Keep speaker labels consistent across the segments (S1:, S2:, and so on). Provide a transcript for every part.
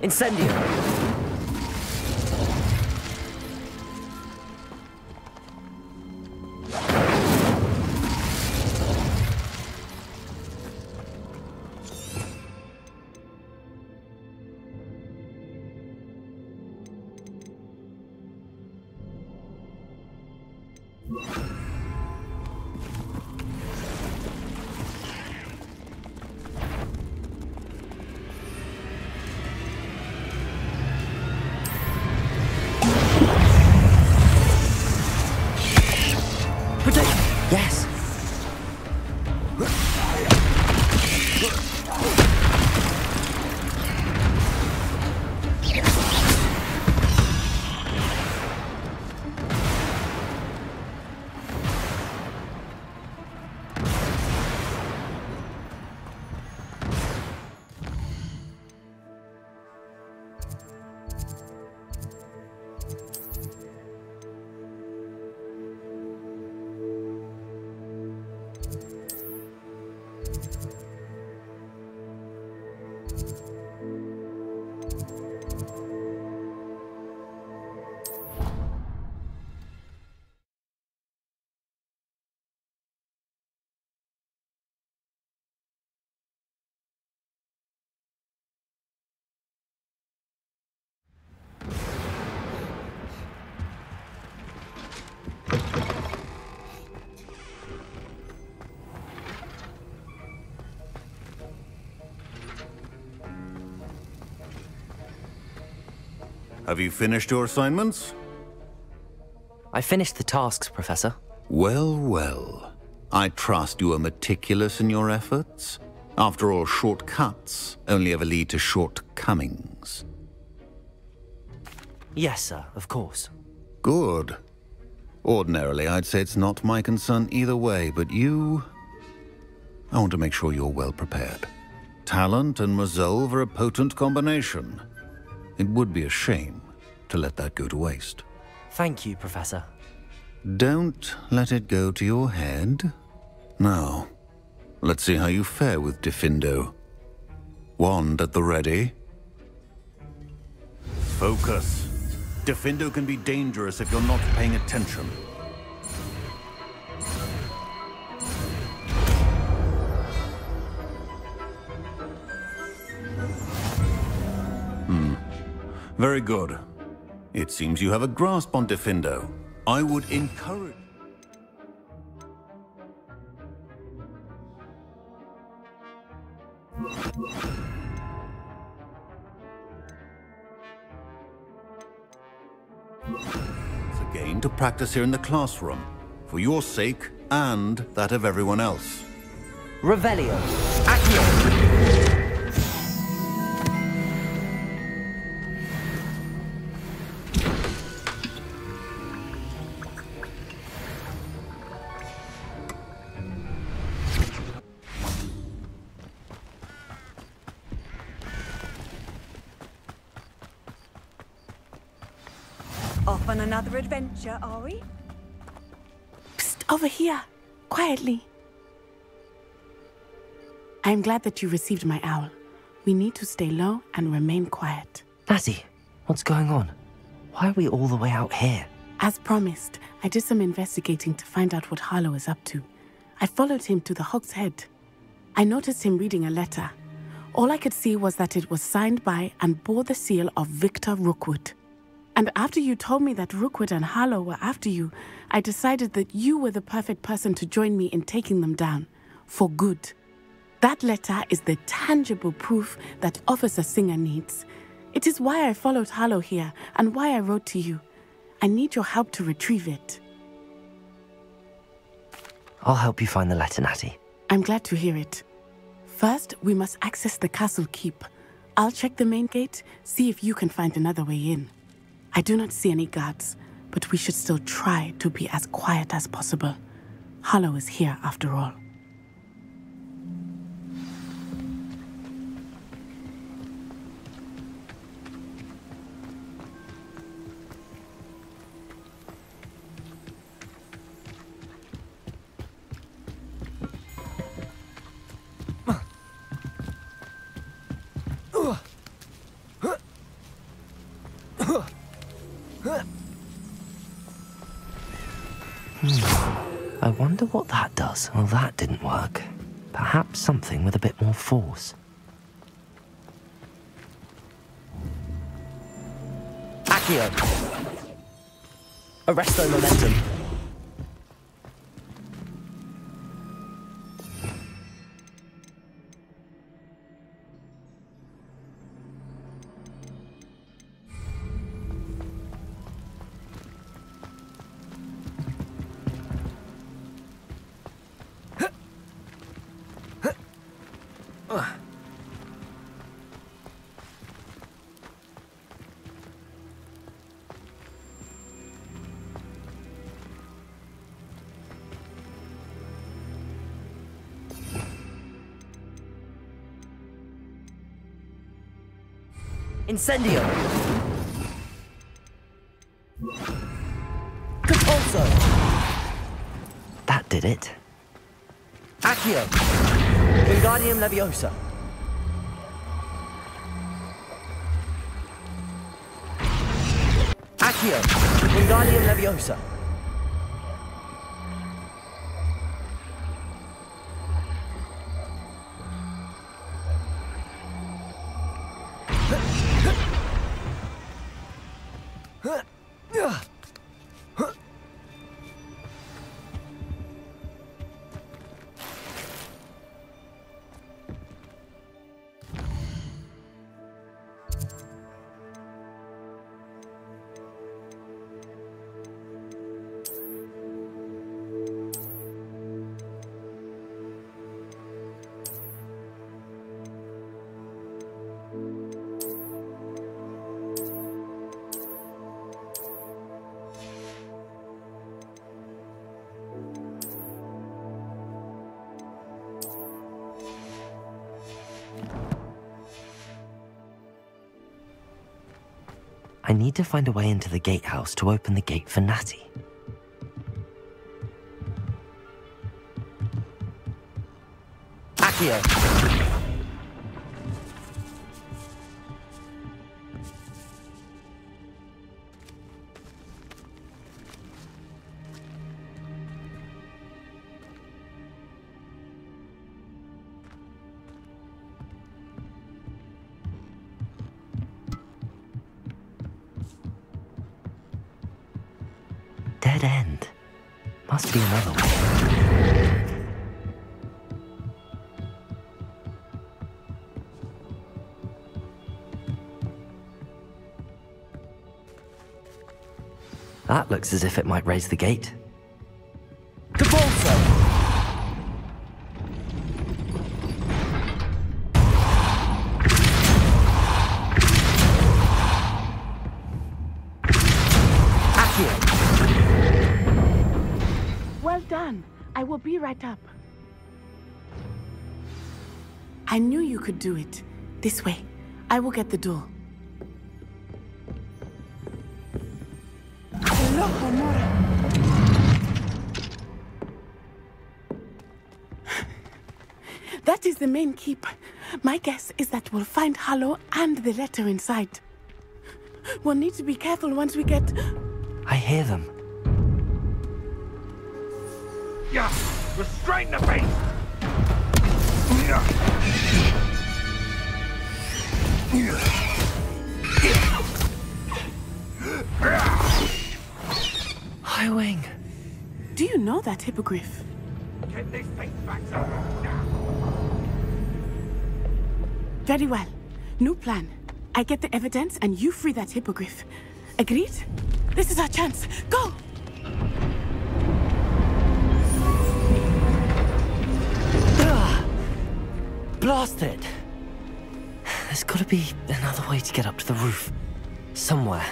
S1: Incendio! Yes.
S2: Have you finished your assignments?
S1: I finished the tasks, Professor.
S2: Well, well. I trust you are meticulous in your efforts. After all, shortcuts only ever lead to shortcomings.
S1: Yes, sir, of course.
S2: Good. Ordinarily, I'd say it's not my concern either way, but you... I want to make sure you're well prepared. Talent and resolve are a potent combination. It would be a shame to let that go to waste.
S1: Thank you, Professor.
S2: Don't let it go to your head. Now, let's see how you fare with Diffindo. Wand at the ready. Focus. Diffindo can be dangerous if you're not paying attention. Very good. It seems you have a grasp on Diffindo. I would encourage... It's a game to practice here in the classroom, for your sake and that of everyone else.
S1: Revelio. Accio.
S3: Off on another adventure, are we?
S4: Psst, over here. Quietly. I am glad that you received my owl. We need to stay low and remain quiet.
S1: Natty, what's going on? Why are we all the way out here?
S4: As promised, I did some investigating to find out what Harlow is up to. I followed him to the Hog's Head. I noticed him reading a letter. All I could see was that it was signed by and bore the seal of Victor Rookwood. And after you told me that Rookwood and Harlow were after you, I decided that you were the perfect person to join me in taking them down. For good. That letter is the tangible proof that Officer Singer needs. It is why I followed Harlow here and why I wrote to you. I need your help to retrieve it.
S1: I'll help you find the letter, Natty.
S4: I'm glad to hear it. First, we must access the castle keep. I'll check the main gate, see if you can find another way in. I do not see any guards, but we should still try to be as quiet as possible. Harlow is here after all.
S1: I wonder what that does. Well, that didn't work. Perhaps something with a bit more force.
S5: Accio. Arresto momentum. Incendio. Compulso.
S1: That did it.
S5: Accio. Wingardium Leviosa. Accio. Wingardium Leviosa.
S1: I need to find a way into the gatehouse to open the gate for Natty.
S5: Accio.
S1: Dead end. Must be another way. That looks as if it might raise the gate.
S5: Compulso.
S4: Well done. I will be right up. I knew you could do it. This way. I will get the door. That is the main keep. My guess is that we'll find Harlow and the letter inside. We'll need to be careful once we get...
S1: I hear them.
S6: Yeah, restrain the beast!
S1: High Wing.
S4: Do you know that hippogriff?
S6: Get this thing back up now!
S4: Very well. New plan. I get the evidence and you free that hippogriff. Agreed? This is our chance. Go!
S1: Blasted! There's gotta be another way to get up to the roof. Somewhere.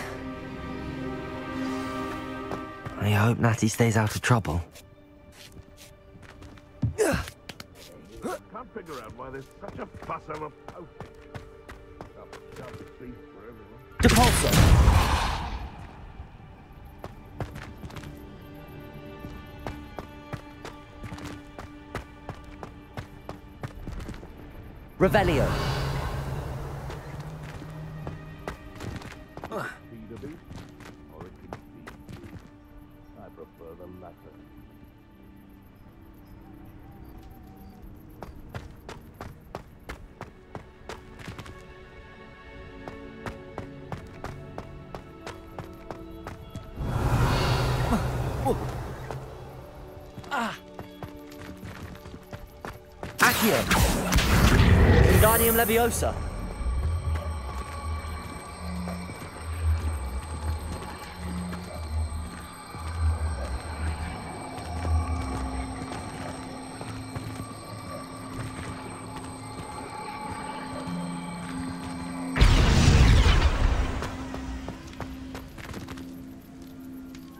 S1: I hope Natty stays out of trouble.
S6: Can't figure out why there's such a fuss over posting. For everyone.
S5: Depulso. Revelio.
S6: Be the beast, or it can be. I prefer the latter.
S5: Accio. Wingardium Leviosa.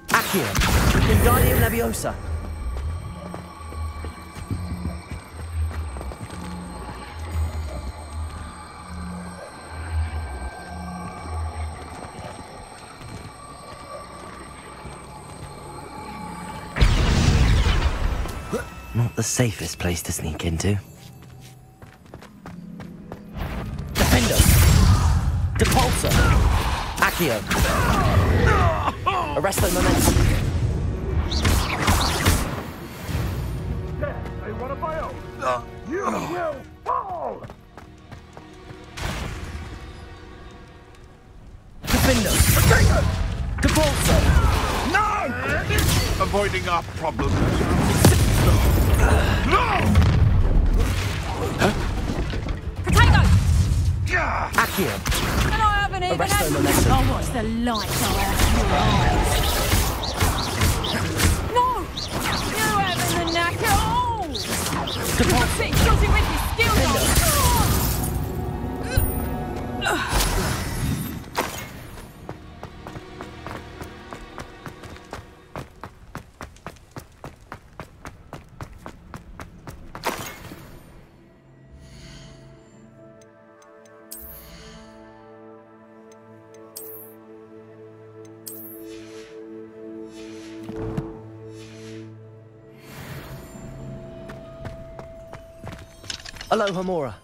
S5: Accio. Wingardium Leviosa.
S1: Not the safest place to sneak into.
S5: Defender. Depulsor. Accio. Arresto Momentum.
S6: They want to my own. You will fall!
S5: Defender. Depulsor.
S6: No! Avoiding our problems. No!
S3: Potato!
S6: Yeah!
S5: Accio.
S3: And I haven't even
S5: Arresto
S3: had...
S5: Momentum.
S3: I'll watch the lights out of your eyes. No! You haven't the knack at all! Sit shooting with your skills on.
S5: Aloha Mora.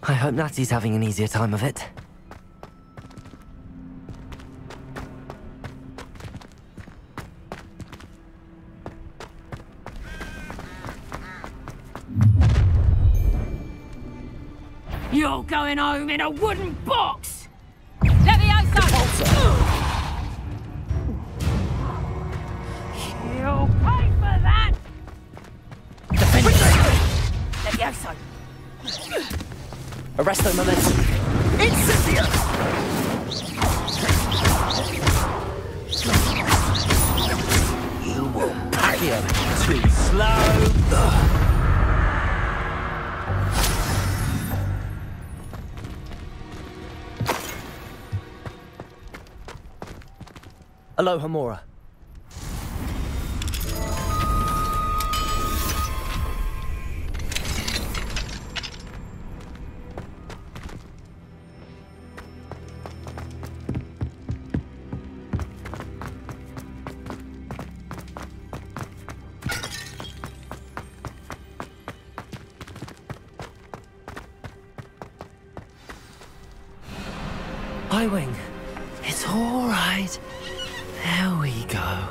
S1: I hope Natty's having an easier time of it.
S3: You're going home in a wooden box! Leviosa! You'll pay for that! Leviosa!
S5: Arresto Momentum. Incendio! You will pack him. Too slow. Aloha Mora.
S1: I-Wing, it's all right. There we go.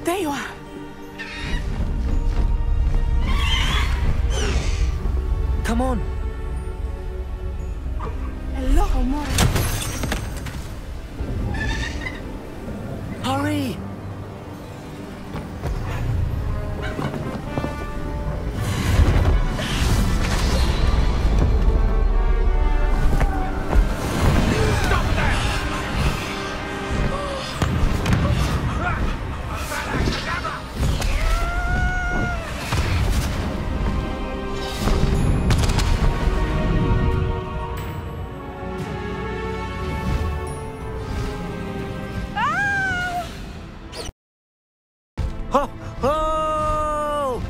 S4: There you are.
S1: Come on.
S4: Hello, Mora.
S1: Hurry. Ho, ho!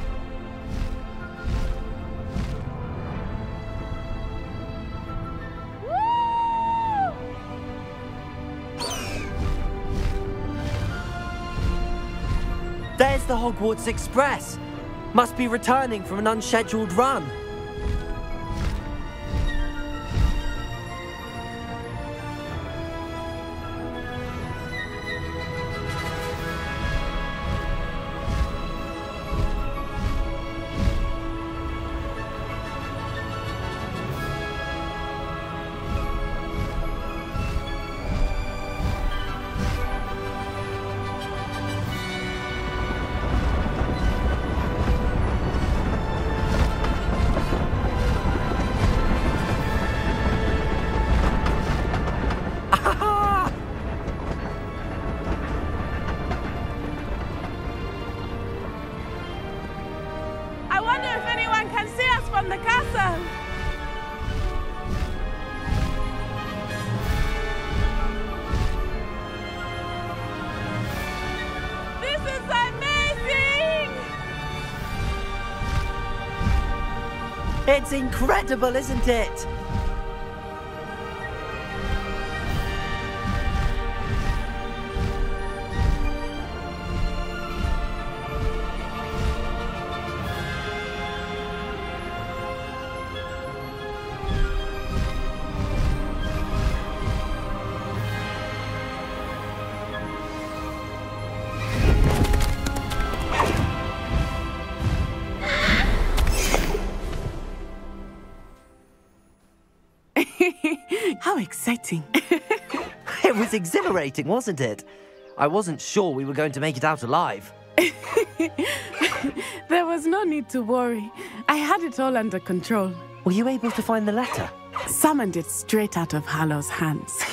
S5: There's the Hogwarts Express. Must be returning from an unscheduled run.
S4: from the castle! This is amazing!
S5: It's incredible, isn't it?
S4: How exciting.
S5: It was exhilarating, wasn't it? I wasn't sure we were going to make it out alive.
S4: There was no need to worry. I had it all under control.
S5: Were you able to find the letter?
S4: Summoned it straight out of Hallow's hands.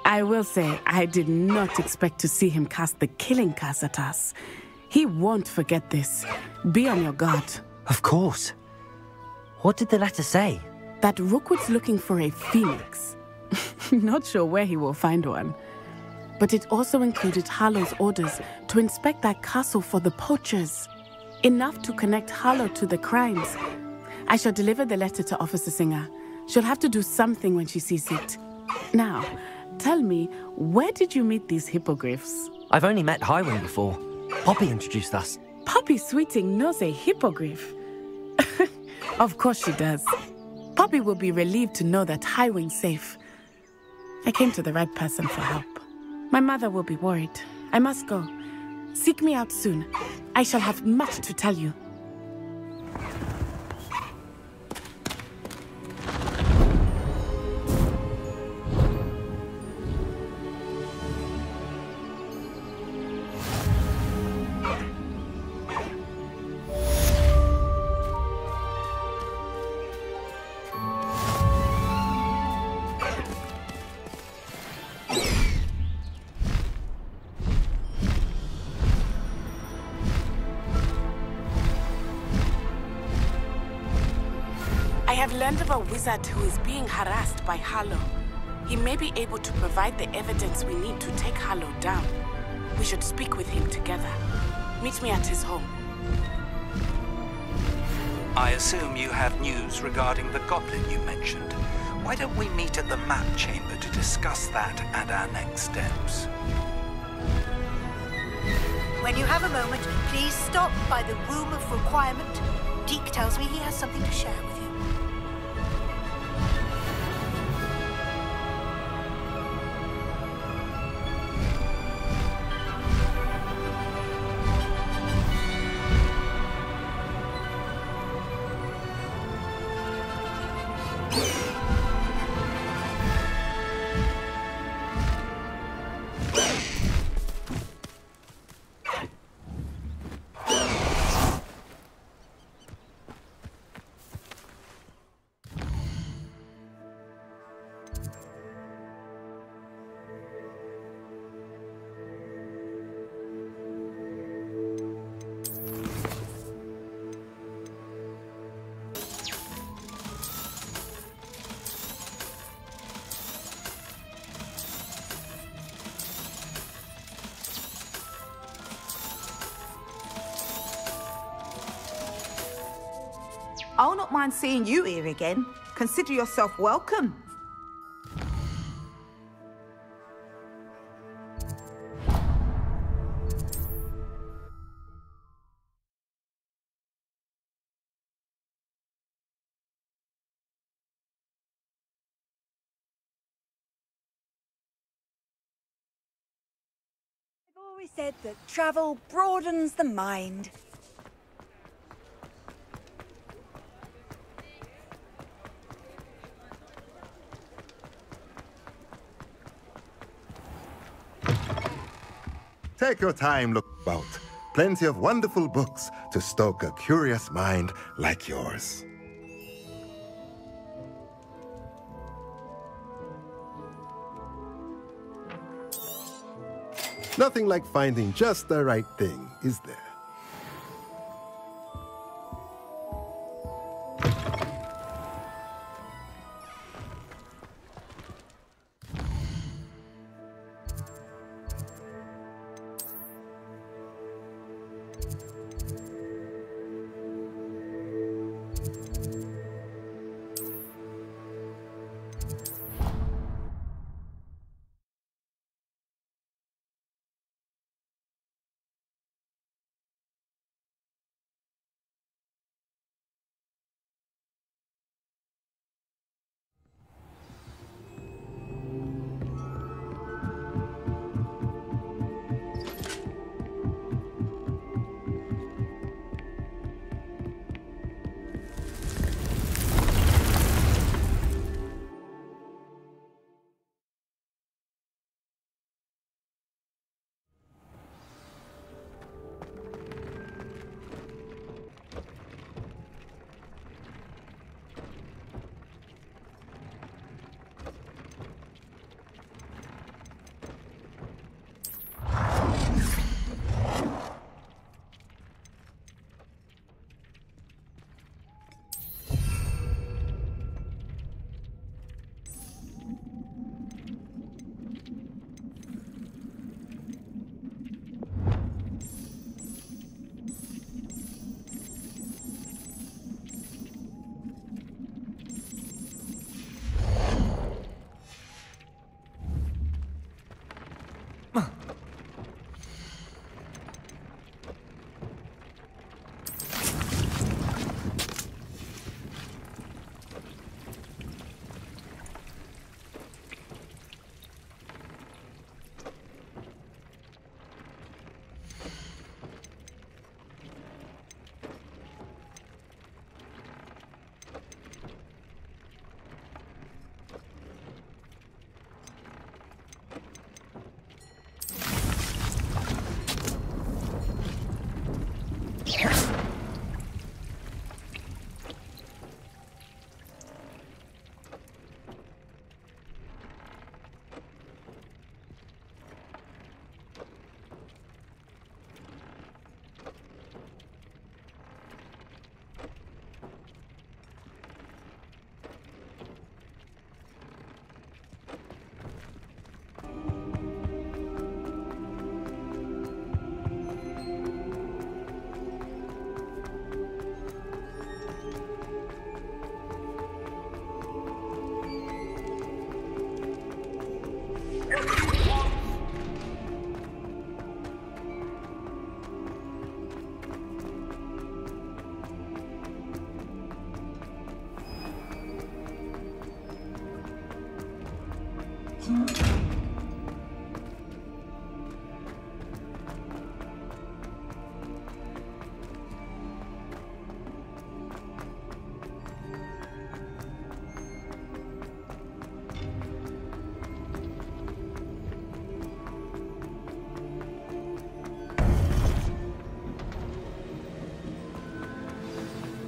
S4: I will say, I did not expect to see him cast the killing curse at us. He won't forget this. Be on your guard.
S5: Of course. What did the letter say?
S4: That Rookwood's looking for a phoenix. Not sure where he will find one. But it also included Hallow's orders to inspect that castle for the poachers. Enough to connect Hallow to the crimes. I shall deliver the letter to Officer Singer. She'll have to do something when she sees it. Now, tell me, where did you meet these hippogriffs?
S5: I've only met Highwing before. Poppy introduced us.
S4: Poppy Sweeting knows a hippogriff. Of course she does. Poppy will be relieved to know that Highwing's safe. I came to the right person for help. My mother will be worried. I must go. Seek me out soon. I shall have much to tell you. I have learned of a wizard who is being harassed by Hallow. He may be able to provide the evidence we need to take Hallow down. We should speak with him together. Meet me at his home.
S7: I assume you have news regarding the goblin you mentioned. Why don't we meet at the map chamber to discuss that and our next steps?
S8: When you have a moment, please stop by the Room of Requirement. Deke tells me he has something to share with you.
S9: I'll not mind seeing you here again. Consider yourself welcome.
S8: I've always said that travel broadens the mind.
S10: Take your time, look about. Plenty of wonderful books to stoke a curious mind like yours. Nothing like finding just the right thing, is there?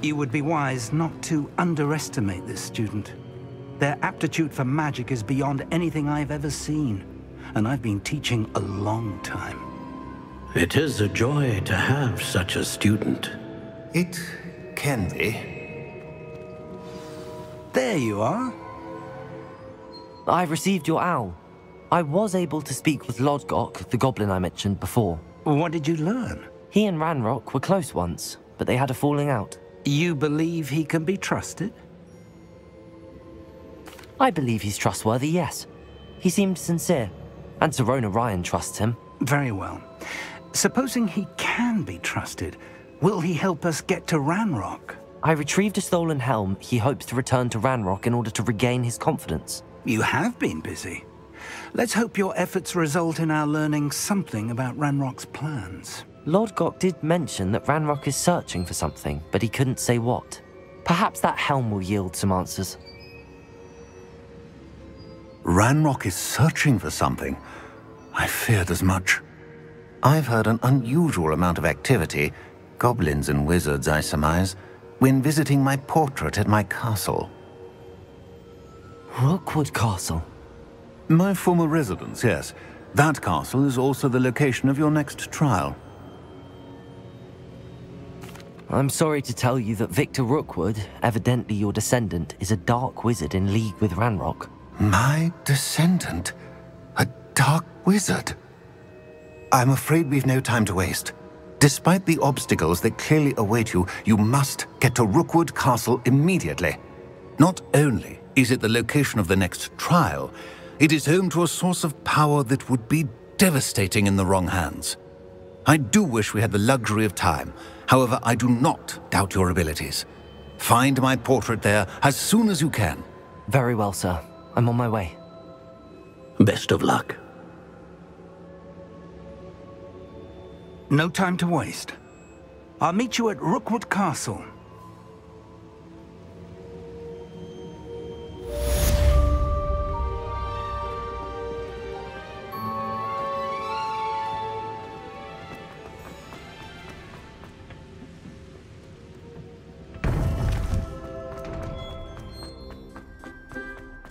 S7: You would be wise not to underestimate this student. Their aptitude for magic is beyond anything I've ever seen, and I've been teaching a long time.
S11: It is a joy to have such a student.
S2: It can be.
S7: There you are.
S1: I received your owl. I was able to speak with Lodgok, the goblin I mentioned before.
S7: What did you learn?
S1: He and Ranrock were close once, but they had a falling out.
S7: You believe he can be trusted?
S1: I believe he's trustworthy, yes. He seemed sincere, and Serona Ryan trusts him.
S7: Very well. Supposing he can be trusted, will he help us get to Ranrock?
S1: I retrieved a stolen helm. He hopes to return to Ranrock in order to regain his confidence.
S7: You have been busy. Let's hope your efforts result in our learning something about Ranrock's plans.
S1: Lodgok did mention that Ranrock is searching for something, but he couldn't say what. Perhaps that helm will yield some answers.
S2: Ranrock is searching for something. I feared as much. I've heard an unusual amount of activity, goblins and wizards, I surmise, when visiting my portrait at my castle.
S1: Rookwood Castle?
S2: My former residence, yes. That castle is also the location of your next trial.
S1: I'm sorry to tell you that Victor Rookwood, evidently your descendant, is a dark wizard in league with Ranrock.
S2: My descendant? A dark wizard? I'm afraid we've no time to waste. Despite the obstacles that clearly await you, you must get to Rookwood Castle immediately. Not only is it the location of the next trial, it is home to a source of power that would be devastating in the wrong hands. I do wish we had the luxury of time. However, I do not doubt your abilities. Find my portrait there as soon as you can.
S1: Very well, sir. I'm on my way.
S11: Best of luck.
S7: No time to waste. I'll meet you at Rookwood Castle.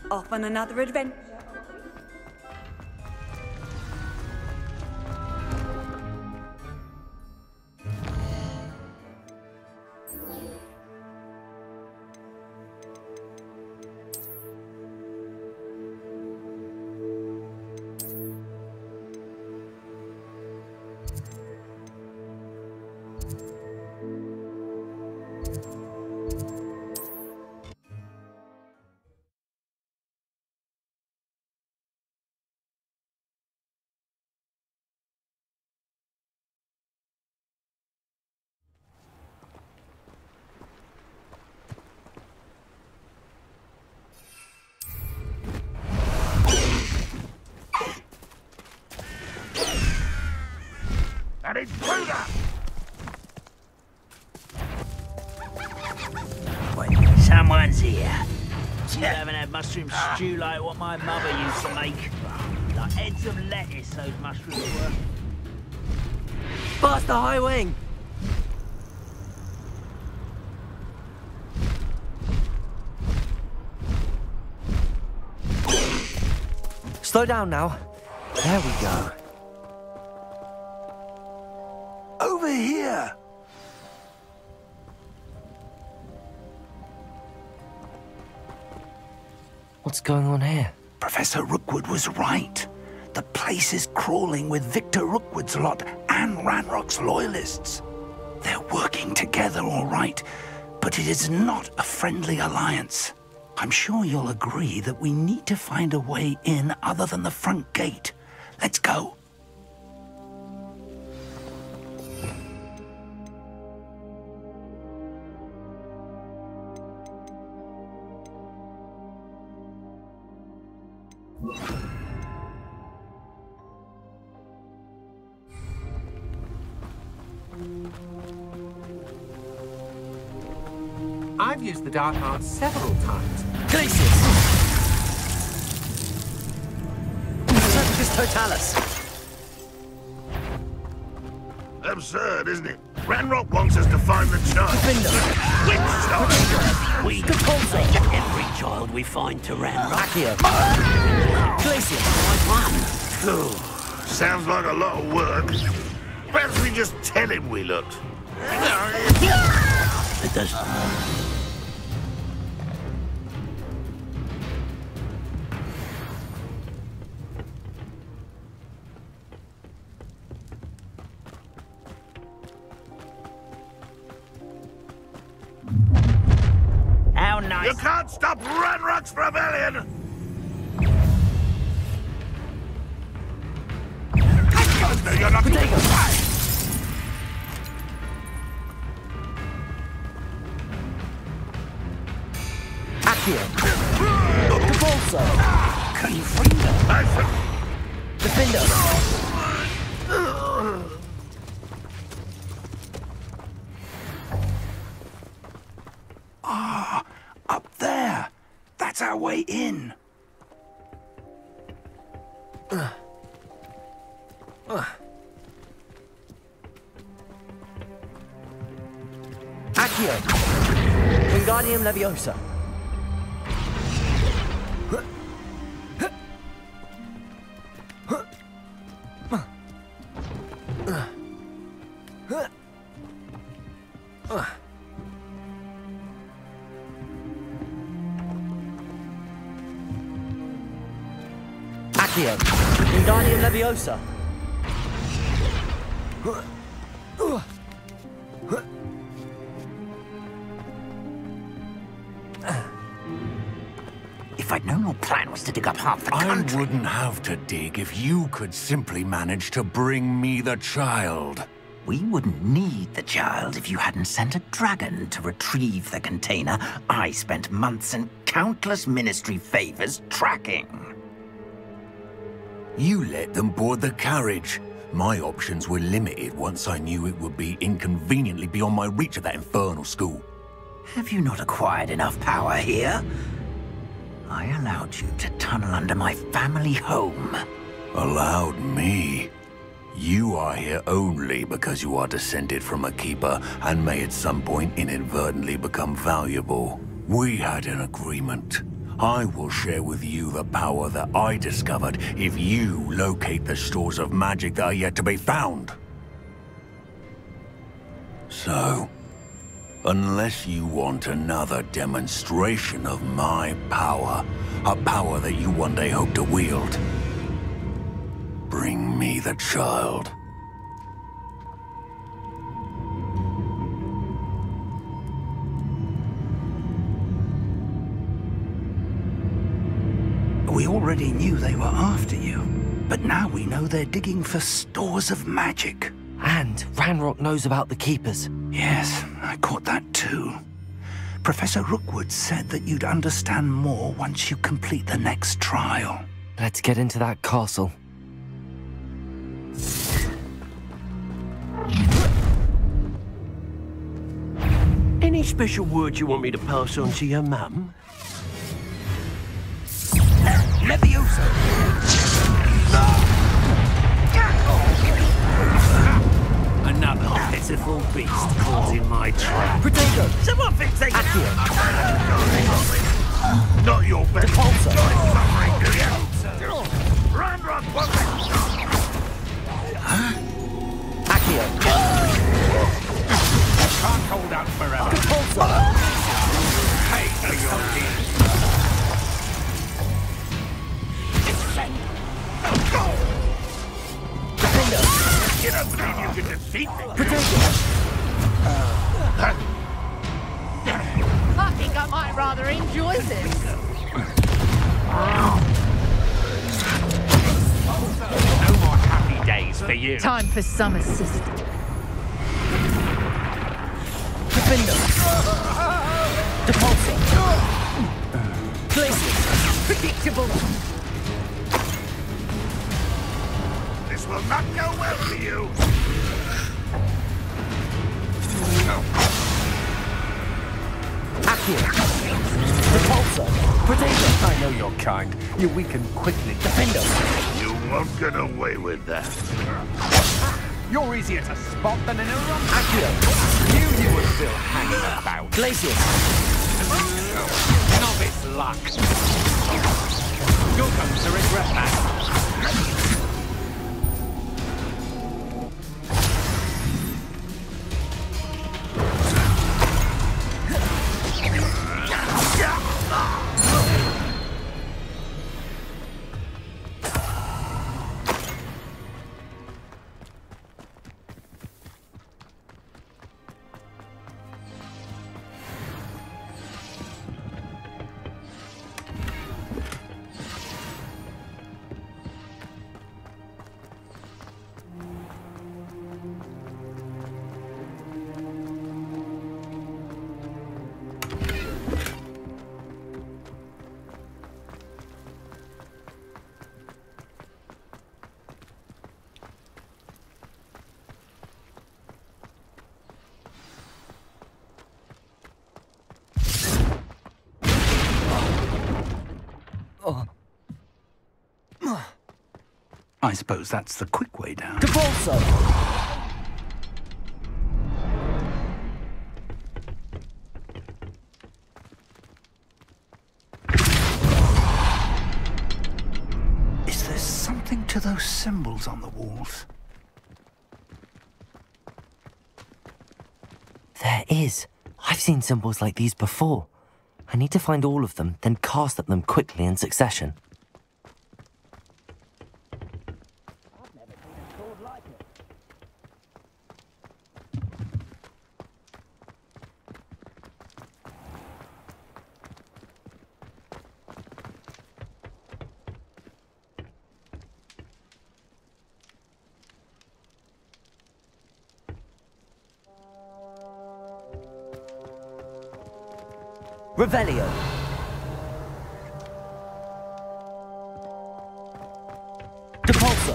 S3: Off on another adventure.
S6: That is Bruder!
S12: Wait, someone's here. You haven't had mushroom stew like what my mother used to make. Like heads of lettuce, those mushrooms were.
S5: Past the high wing!
S1: Slow down now. There we go.
S7: Over here!
S1: What's going on here?
S7: Professor Rookwood was right. The place is crawling with Victor Rookwood's lot and Ranrock's loyalists. They're working together, all right, but it is not a friendly alliance. I'm sure you'll agree that we need to find a way in other than the front gate. Let's go.
S13: I've used the dark arts several times.
S1: Glacius! Tempus Totalis!
S6: Absurd, isn't it? Ranrock wants us to find the child. Which child?
S11: We every child we find to Ranrock.
S6: Sounds like a lot of work. Perhaps we just tell him we looked.
S11: It does.
S12: How nice.
S6: You can't stop Ranrock's rebellion! You're not
S7: Ah, up there. That's our way in.
S5: Accio! Wingardium Leviosa. Accio! Wingardium Leviosa.
S7: If I'd known your plan was to dig up half the country...
S14: I wouldn't have to dig if you could simply manage to bring me the child.
S7: We wouldn't need the child if you hadn't sent a dragon to retrieve the container I spent months and countless ministry favors tracking.
S14: You let them board the carriage. My options were limited once I knew it would be inconveniently beyond my reach at that infernal school.
S7: Have you not acquired enough power here? I allowed you to tunnel under my family home.
S14: Allowed me? You are here only because you are descended from a keeper and may at some point inadvertently become valuable. We had an agreement. I will share with you the power that I discovered if you locate the stores of magic that are yet to be found. So, unless you want another demonstration of my power, a power that you one day hope to wield, bring me the child.
S7: We already knew they were after you, but now we know they're digging for stores of magic.
S5: And Ranrock knows about the Keepers.
S7: Yes, I caught that too. Professor Rookwood said that you'd understand more once you complete the next trial.
S5: Let's get into that castle.
S11: Any special words you want me to pass on to your mum?
S7: Leviosa!
S11: Another pitiful beast caught in my trap.
S5: Potato!
S11: Someone fix it!
S6: Not your best.
S5: Repulsor!
S6: Ranrock wants
S5: Accio!
S6: can't hold out forever.
S5: Repulsor!
S6: You don't mean you can defeat me?
S3: I think I might rather enjoy this.
S6: No more happy days for you.
S3: Time for some assistance.
S5: Defender! Depulsor! Glacier!
S3: Predictable.
S6: This will not go well for you.
S5: Accio! Repulsor! Predator!
S13: I know your kind. You weaken quickly.
S5: Defender!
S6: You won't get away with that.
S13: You're easier to spot than an Iran. Accio, knew you were still hanging about.
S1: Glacius.
S13: Novice luck. You'll come to regret that.
S7: I suppose that's the quick way down.
S1: Devolso!
S7: Is there something to those symbols on the walls?
S1: There is. I've seen symbols like these before. I need to find all of them, then cast at them quickly in succession. Revelio. Depulso.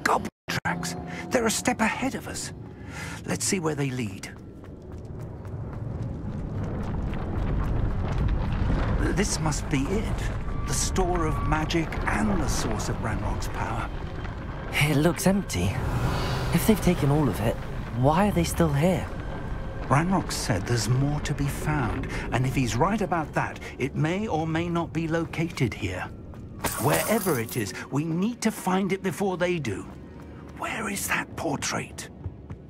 S7: Goblin tracks. They're a step ahead of us. Let's see where they lead. This must be it. The store of magic and the source of Ranrock's power.
S1: It looks empty. If they've taken all of it, why are they still here?
S7: Ranrock said there's more to be found, and if he's right about that, it may or may not be located here. Wherever it is, we need to find it before they do. Where is that portrait?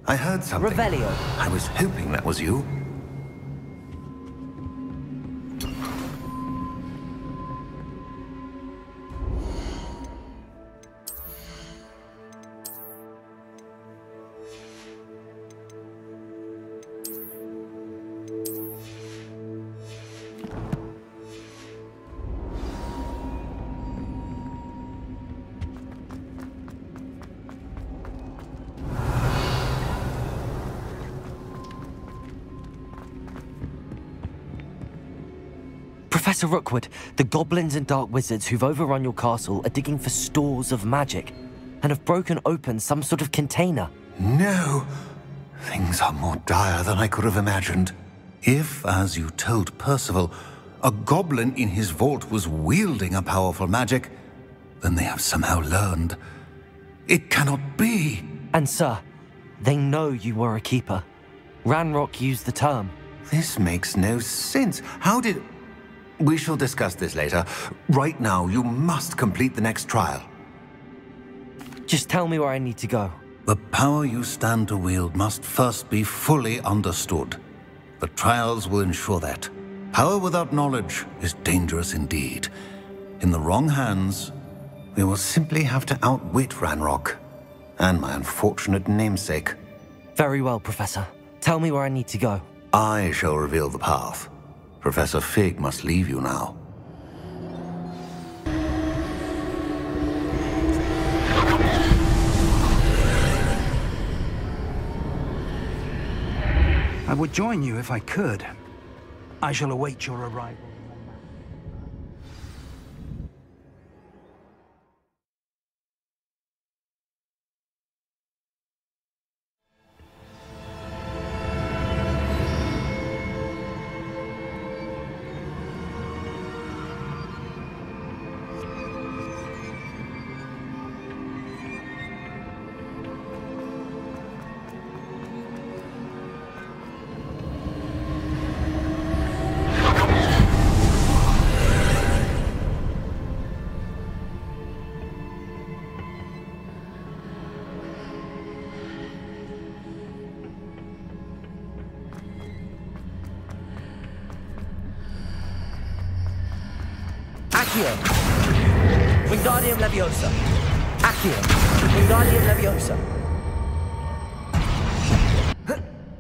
S2: I heard something.
S1: Revelio.
S2: I was hoping that was you.
S1: Professor Rookwood, the goblins and dark wizards who've overrun your castle are digging for stores of magic and have broken open some sort of container.
S2: No! Things are more dire than I could have imagined. If, as you told Percival, a goblin in his vault was wielding a powerful magic, then they have somehow learned. It cannot be!
S1: And sir, they know you were a keeper. Ranrock used the term.
S2: This makes no sense. How did... We shall discuss this later. Right now, you must complete the next trial.
S1: Just tell me where I need to go.
S2: The power you stand to wield must first be fully understood. The trials will ensure that. Power without knowledge is dangerous indeed. In the wrong hands, we will simply have to outwit Ranrock and my unfortunate namesake.
S1: Very well, Professor. Tell me where I need to go.
S2: I shall reveal the path. Professor Fig must leave you now.
S7: I would join you if I could. I shall await your arrival.
S5: Accio. Wingardium Leviosa. Accio. Wingardium Leviosa.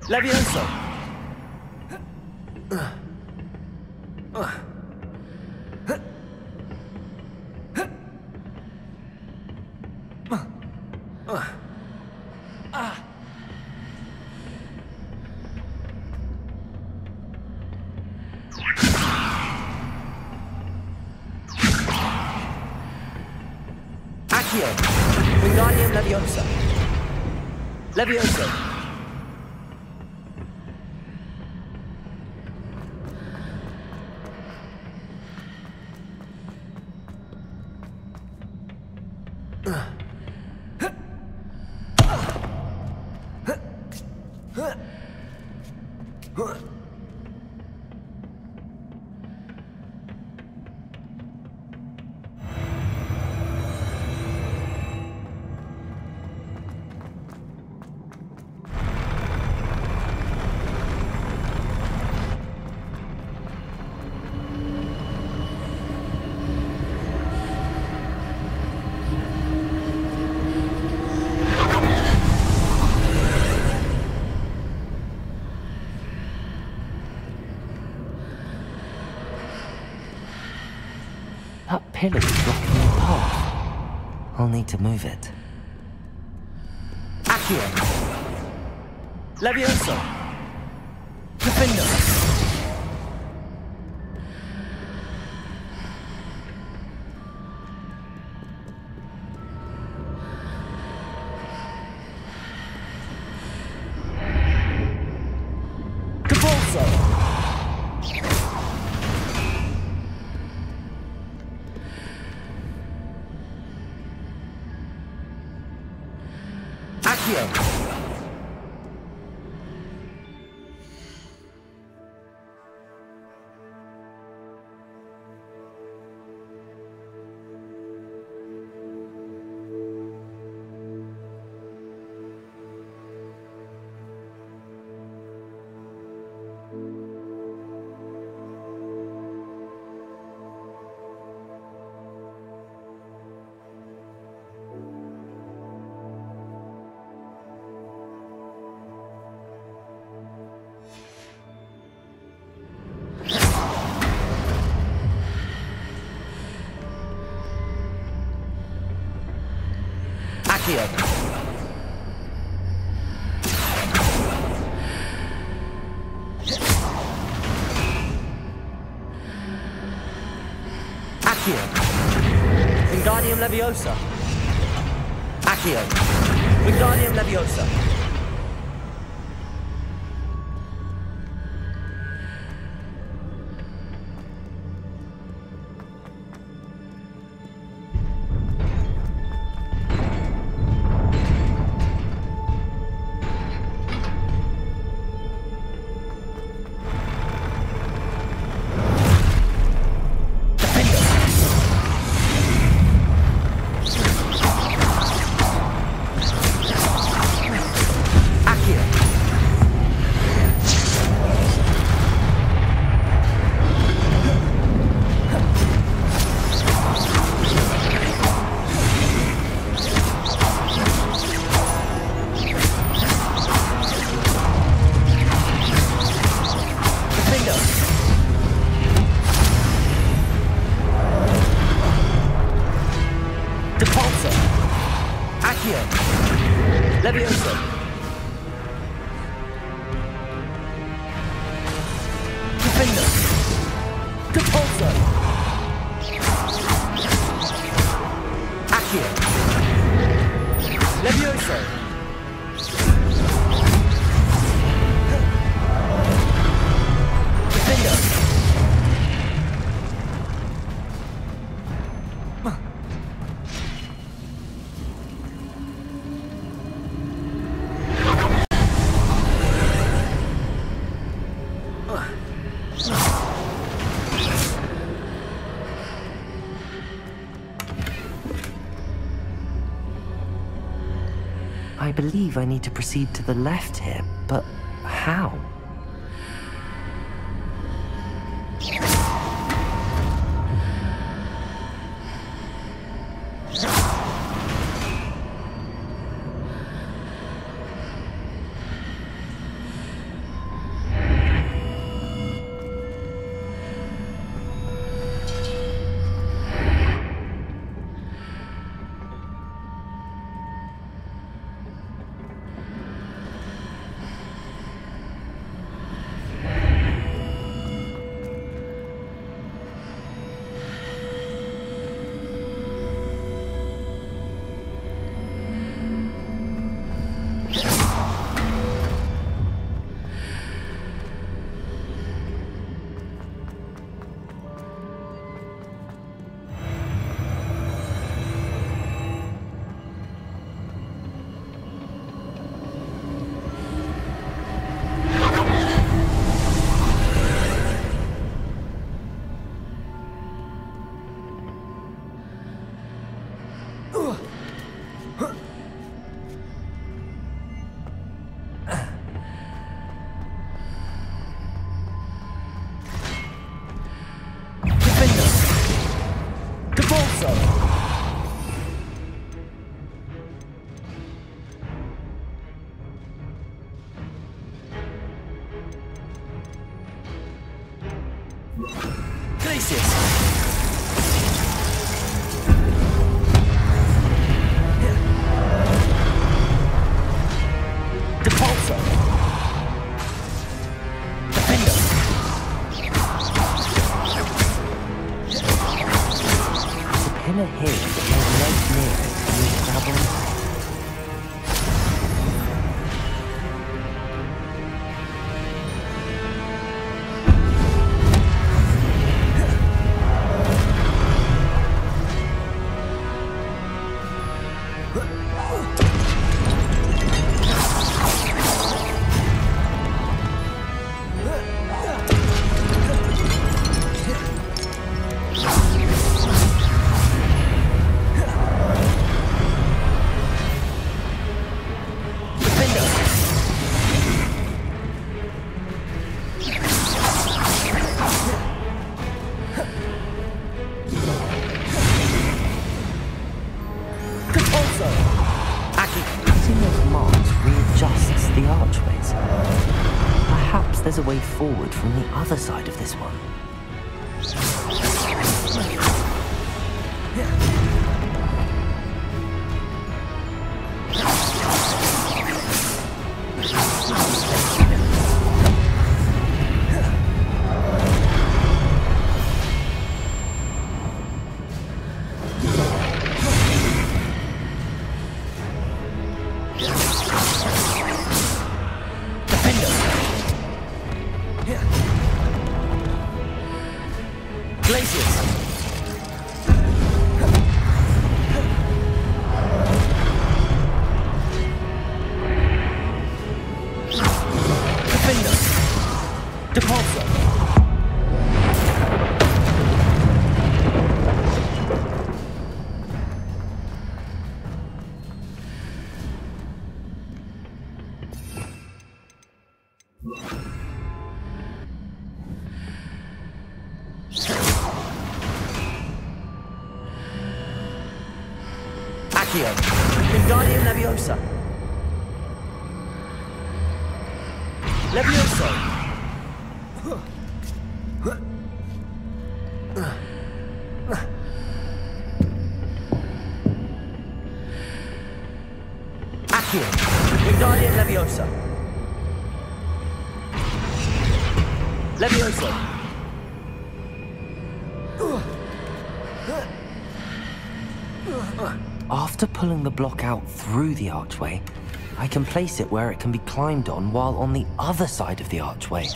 S5: Leviosa. Accio. Wingardium Leviosa. Leviosa.
S1: That pillar is blocking the path. I'll need to move it.
S5: Accio. Leviosa. Defender. Accio. Accio. Wingardium Leviosa. Accio. Wingardium Leviosa. Leviosa. Defender. Compulsor. Accio. Leviosa. Defender.
S1: I believe I need to proceed to the left here, but how? leg near it, can you grab on? There's a way forward from the other side of this one.
S5: Wingardium Leviosa. Levioso. Accio. Wingardium Leviosa. Levioso.
S1: After pulling the block out through the archway, I can place it where it can be climbed on while on the other side of the archway.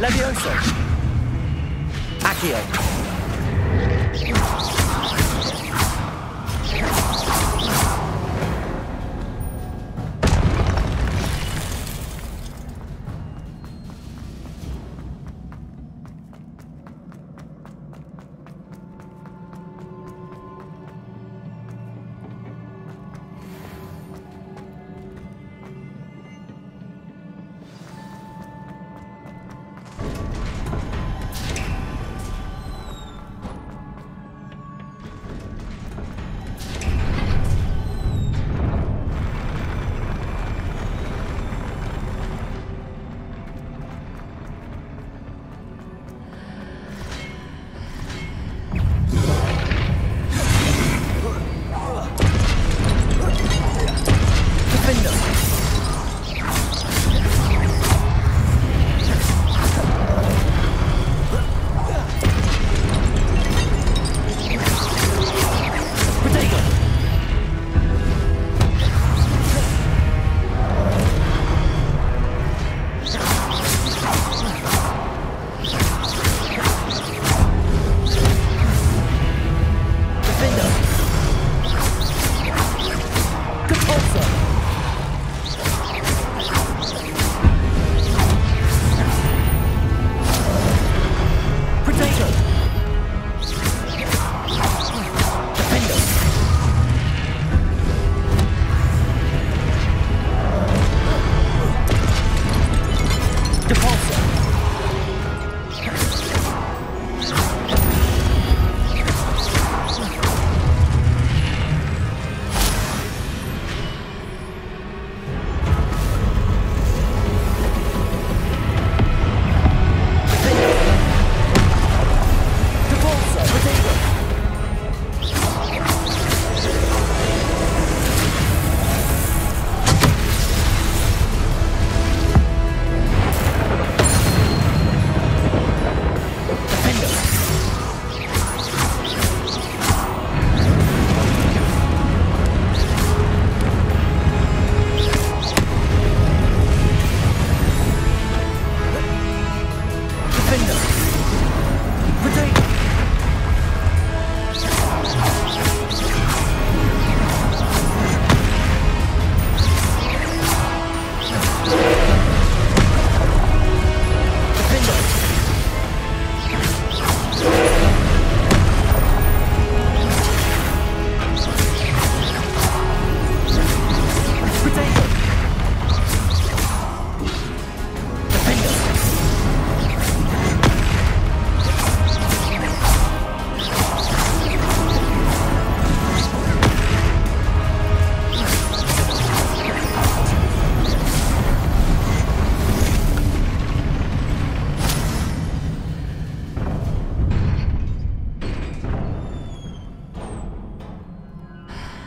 S5: Levioso. Accio.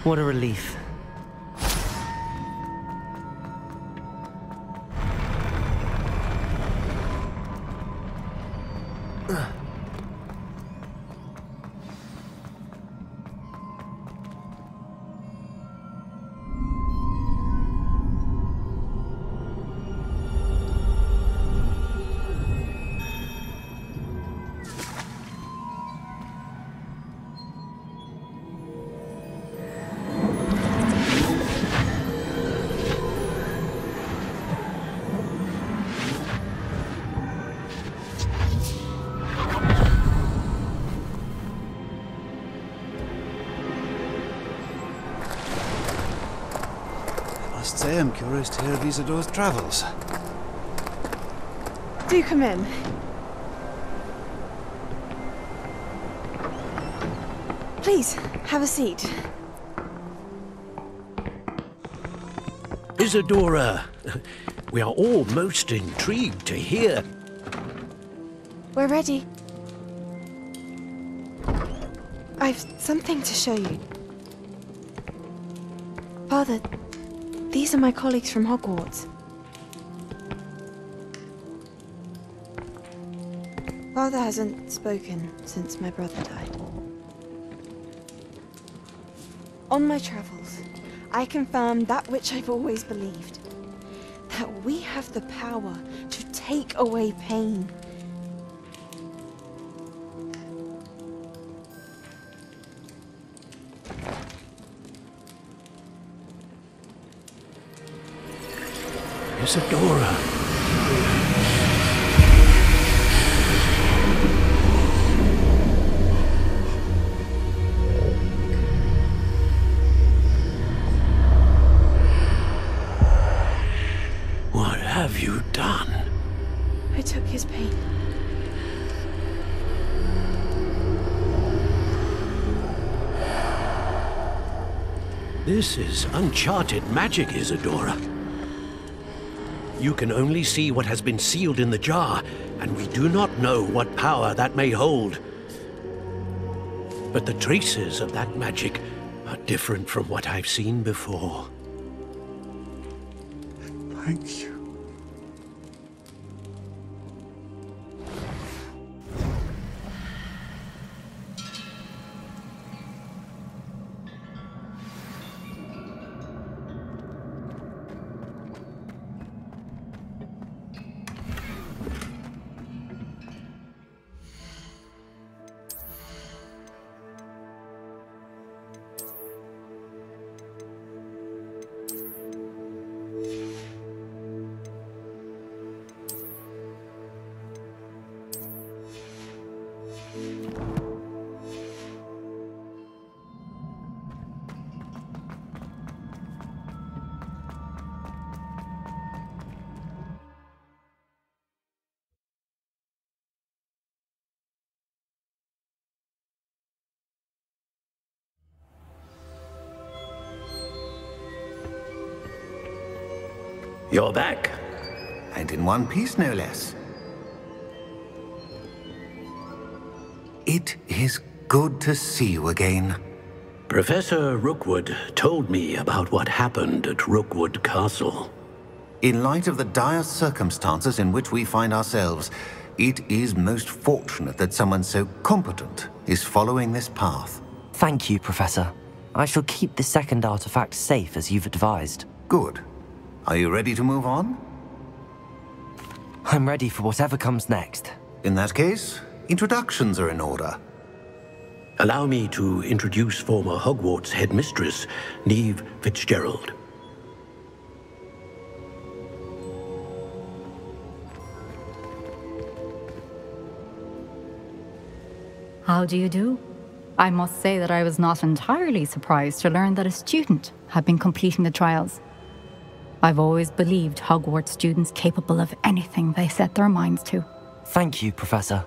S5: What a relief.
S15: I am curious to hear of Isidore's travels.
S16: Do come in. Please, have a seat.
S11: Isidora, we are all most intrigued to hear.
S16: We're ready. I've something to show you. Father, these are my colleagues from Hogwarts. Father hasn't spoken since my brother died. On my travels, I confirmed that which I've always believed. That we have the power to take away pain.
S11: Isidora. What have you done?
S16: I took his pain.
S11: This is uncharted magic, Isidora. You can only see what has been sealed in the jar, and we do not know what power that may hold. But the traces of that magic are different from what I've seen before.
S15: Thank you.
S14: You're back. And in one piece, no less. It is good to see you again.
S11: Professor Rookwood told me about what happened at Rookwood Castle.
S2: In light of the dire circumstances in which we find ourselves, it is most fortunate that someone so competent is following this path.
S1: Thank you, Professor. I shall keep the second artifact safe as you've advised.
S2: Good. Are you ready to move on?
S1: I'm ready for whatever comes next.
S2: In that case, introductions are in order.
S11: Allow me to introduce former Hogwarts headmistress, Neve Fitzgerald.
S17: How do you do? I must say that I was not entirely surprised to learn that a student had been completing the trials. I've always believed Hogwarts students capable of anything they set their minds to.
S1: Thank you, Professor.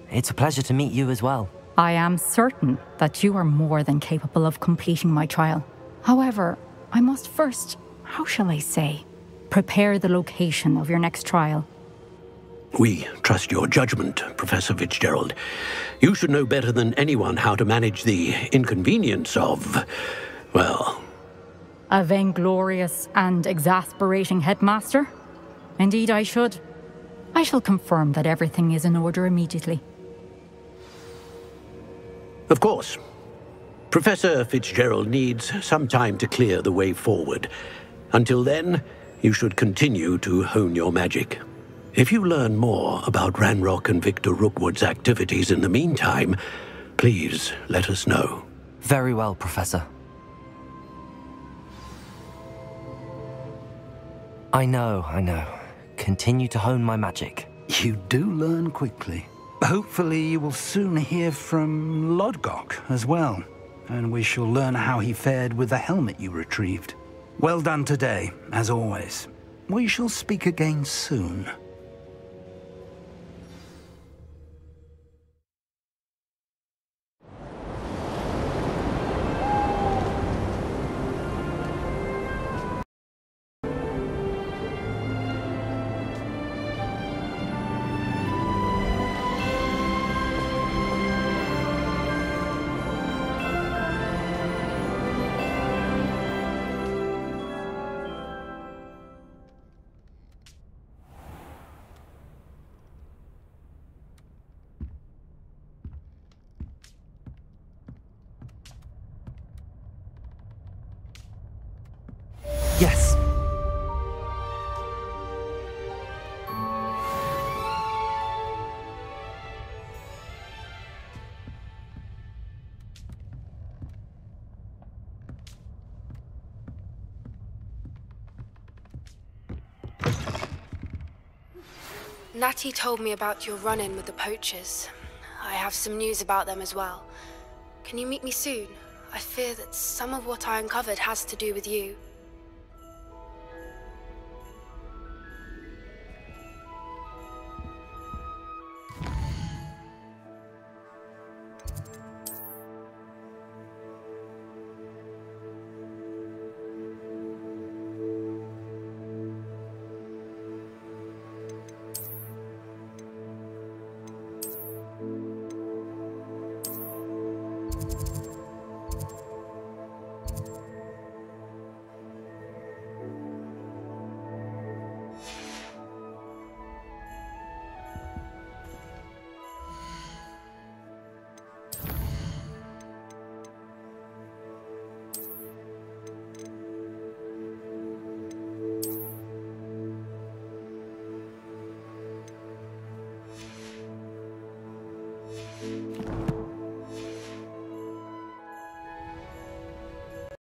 S1: It's a pleasure to meet you as well.
S17: I am certain that you are more than capable of completing my trial. However, I must first, how shall I say, prepare the location of your next trial.
S11: We trust your judgment, Professor Fitzgerald. You should know better than anyone how to manage the inconvenience of Well...
S17: A vainglorious and exasperating headmaster? Indeed I should. I shall confirm that everything is in order immediately.
S11: Of course. Professor Fitzgerald needs some time to clear the way forward. Until then, you should continue to hone your magic. If you learn more about Ranrock and Victor Rookwood's activities in the meantime, please let us know.
S1: Very well, Professor. I know. Continue to hone my magic.
S7: You do learn quickly. Hopefully you will soon hear from Lodgok as well, and we shall learn how he fared with the helmet you retrieved. Well done today, as always. We shall speak again soon.
S1: Yes.
S18: Natty told me about your run-in with the poachers. I have some news about them as well. Can you meet me soon? I fear that some of what I uncovered has to do with you.